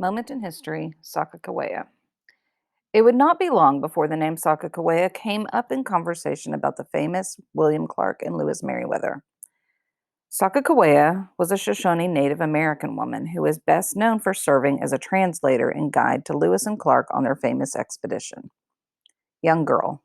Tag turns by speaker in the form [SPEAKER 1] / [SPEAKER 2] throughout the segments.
[SPEAKER 1] Moment in history, Sacagawea. It would not be long before the name Sacagawea came up in conversation about the famous William Clark and Lewis Meriwether. Sacagawea was a Shoshone Native American woman who is best known for serving as a translator and guide to Lewis and Clark on their famous expedition. Young girl.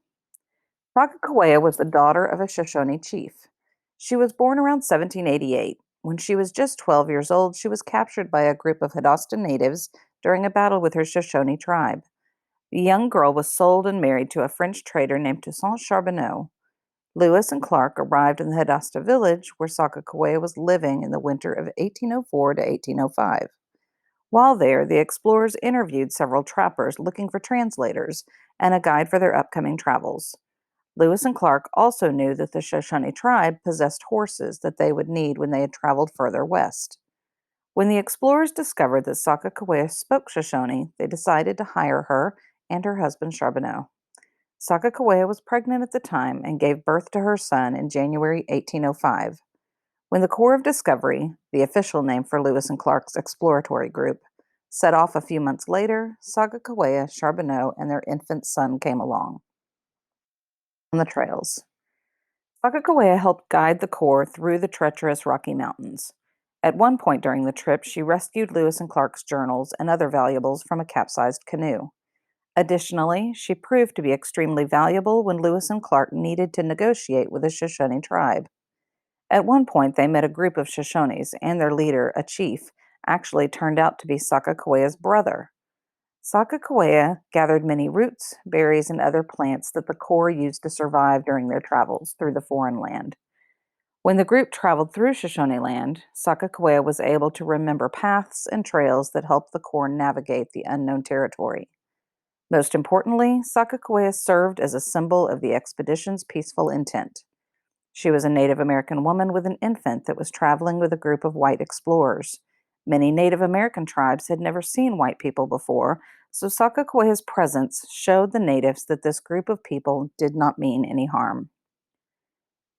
[SPEAKER 1] Sacagawea was the daughter of a Shoshone chief. She was born around 1788. When she was just 12 years old, she was captured by a group of Hadasta natives during a battle with her Shoshone tribe. The young girl was sold and married to a French trader named Toussaint Charbonneau. Lewis and Clark arrived in the Hadasta village where Sacagawea was living in the winter of 1804 to 1805. While there, the explorers interviewed several trappers looking for translators and a guide for their upcoming travels. Lewis and Clark also knew that the Shoshone tribe possessed horses that they would need when they had traveled further west. When the explorers discovered that Sacagawea spoke Shoshone, they decided to hire her and her husband Charbonneau. Sacagawea was pregnant at the time and gave birth to her son in January 1805. When the Corps of Discovery, the official name for Lewis and Clark's exploratory group, set off a few months later, Sacagawea, Charbonneau, and their infant son came along. On the trails, Sacagawea helped guide the Corps through the treacherous Rocky Mountains. At one point during the trip, she rescued Lewis and Clark's journals and other valuables from a capsized canoe. Additionally, she proved to be extremely valuable when Lewis and Clark needed to negotiate with the Shoshone tribe. At one point, they met a group of Shoshones, and their leader, a chief, actually turned out to be Sacagawea's brother. Sacagawea gathered many roots, berries, and other plants that the Corps used to survive during their travels through the foreign land. When the group traveled through Shoshone land, Sacagawea was able to remember paths and trails that helped the Corps navigate the unknown territory. Most importantly, Sacagawea served as a symbol of the expedition's peaceful intent. She was a Native American woman with an infant that was traveling with a group of white explorers. Many Native American tribes had never seen white people before, so Sacagawea's presence showed the natives that this group of people did not mean any harm.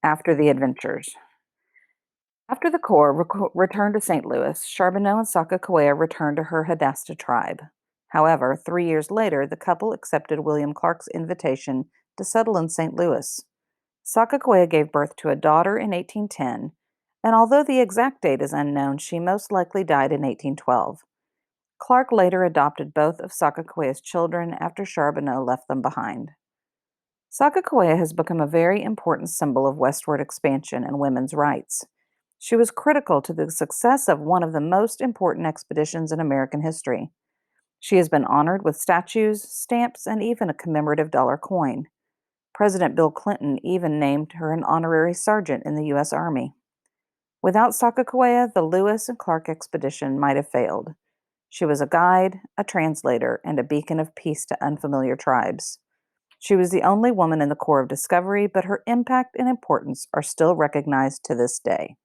[SPEAKER 1] After the adventures. After the Corps returned to St. Louis, Charbonneau and Sacagawea returned to her Hadasta tribe. However, 3 years later, the couple accepted William Clark's invitation to settle in St. Louis. Sacagawea gave birth to a daughter in 1810, and although the exact date is unknown, she most likely died in 1812. Clark later adopted both of Sacagawea's children after Charbonneau left them behind. Sacagawea has become a very important symbol of westward expansion and women's rights. She was critical to the success of one of the most important expeditions in American history. She has been honored with statues, stamps, and even a commemorative dollar coin. President Bill Clinton even named her an honorary sergeant in the U.S. Army. Without Sacagawea, the Lewis and Clark expedition might have failed. She was a guide, a translator, and a beacon of peace to unfamiliar tribes. She was the only woman in the Corps of Discovery, but her impact and importance are still recognized to this day.